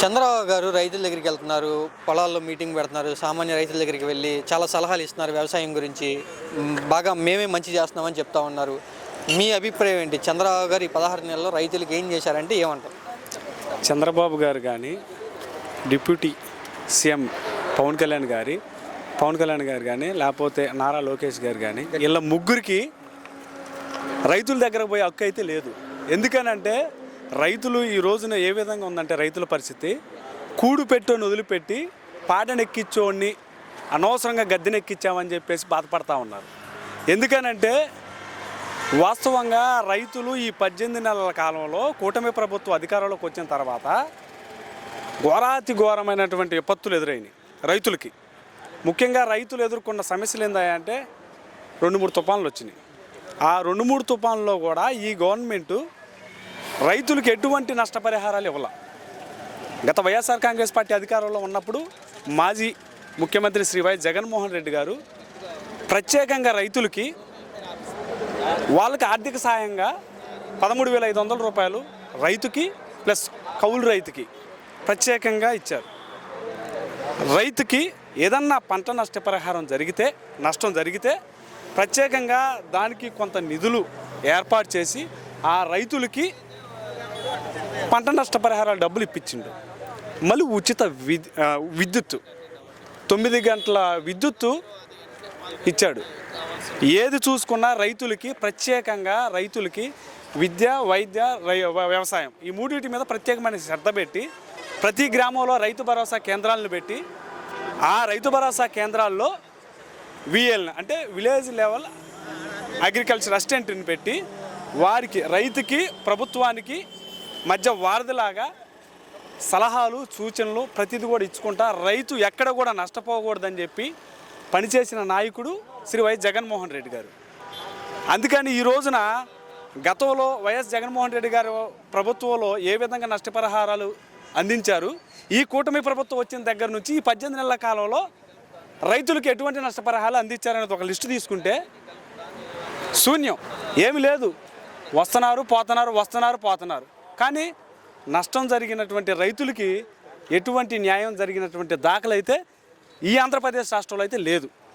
చంద్రబాబు గారు రైతుల దగ్గరికి వెళ్తున్నారు, పొలాల్లో మీటింగ్ పెడుతున్నారు, సామాన్య రైతుల దగ్గరికి వెళ్ళి చాలా సలహాలు ఇస్తున్నారు వ్యవసాయం గురించి. బాగా మేమే మంచి చేస్తున్నామని చెప్తా ఉన్నారు. మీ అభిప్రాయం ఏంటి? చంద్రబాబు గారు ఈ 16 నెలల్లో రైతులకు ఏం చేశారంటే ఏమంటారు? చంద్రబాబు గారు కానీ, డిప్యూటీ సీఎం పవన్ కళ్యాణ్ గారు కానీ, లేకపోతే నారా లోకేష్ గారు కానీ, వీళ్ళ ముగ్గురికి రైతుల దగ్గరకు పోయే హక్కు అయితే లేదు. ఎందుకనంటే రైతులు ఈ రోజున ఏ విధంగా ఉందంటే రైతుల పరిస్థితి, కూడు పెట్టోని వదిలిపెట్టి పాటనెక్కించోడిని అనవసరంగా గద్దెనెక్కించామని చెప్పేసి బాధపడతా ఉన్నారు. ఎందుకనంటే వాస్తవంగా రైతులు ఈ 18 నెలల కాలంలో కూటమి ప్రభుత్వం అధికారంలోకి వచ్చిన తర్వాత ఘోరాతి ఘోరమైనటువంటి విపత్తులు ఎదురైనాయి రైతులకి. ముఖ్యంగా రైతులు ఎదుర్కొన్న సమస్యలు ఏందంటే 2-3 తుఫాన్లు వచ్చినాయి. ఆ 2-3 తుఫాన్లో కూడా ఈ గవర్నమెంటు రైతులకు ఎటువంటి నష్టపరిహారాలు ఇవ్వాల. గత వైఎస్ఆర్ కాంగ్రెస్ పార్టీ అధికారంలో ఉన్నప్పుడు మాజీ ముఖ్యమంత్రి శ్రీ వైఎస్ జగన్మోహన్ రెడ్డి గారు ప్రత్యేకంగా రైతులకి వాళ్ళకి ఆర్థిక సహాయంగా 13,500 రూపాయలు రైతుకి ప్లస్ కౌలు రైతుకి ప్రత్యేకంగా ఇచ్చారు. రైతుకి ఏదన్నా పంట నష్టం జరిగితే ప్రత్యేకంగా దానికి కొంత నిధులు ఏర్పాటు చేసి ఆ రైతులకి పంట నష్టపరిహారాలు డబ్బులు ఇప్పించిండు. మళ్ళీ ఉచిత విద్యుత్తు 9 గంటల విద్యుత్తు ఇచ్చాడు. ఏది చూసుకున్నా రైతులకి ప్రత్యేకంగా విద్య, వైద్య, వ్యవసాయం ఈ మూడింటి మీద ప్రత్యేకమైన శ్రద్ధ పెట్టి ప్రతి గ్రామంలో రైతు భరోసా కేంద్రాలను పెట్టి ఆ రైతు భరోసా కేంద్రాల్లో విఎల్ని అంటే విలేజ్ లెవెల్ అగ్రికల్చర్ అసిస్టెంట్ని పెట్టి వారికి రైతుకి ప్రభుత్వానికి మధ్య వారధిలాగా సలహాలు సూచనలు ప్రతిదీ కూడా ఇచ్చుకుంటా రైతు ఎక్కడ కూడా నష్టపోకూడదని చెప్పి పనిచేసిన నాయకుడు శ్రీ వైఎస్ జగన్మోహన్ రెడ్డి గారు. అందుకని ఈ రోజున గతంలో వైఎస్ జగన్మోహన్ రెడ్డి గారు ప్రభుత్వంలో ఏ విధంగా నష్టపరిహారాలు అందించారు, ఈ కూటమి ప్రభుత్వం వచ్చిన దగ్గర నుంచి ఈ 18 నెలల కాలంలో రైతులకు ఎటువంటి నష్టపరిహారాలు అందించారనేది ఒక లిస్టు తీసుకుంటే శూన్యం, ఏమి లేదు. వస్తున్నారు పోతున్నారు. కానీ నష్టం జరిగినటువంటి రైతులకి ఎటువంటి న్యాయం జరిగినటువంటి దాఖలైతే ఈ ఆంధ్రప్రదేశ్ రాష్ట్రంలో అయితే లేదు.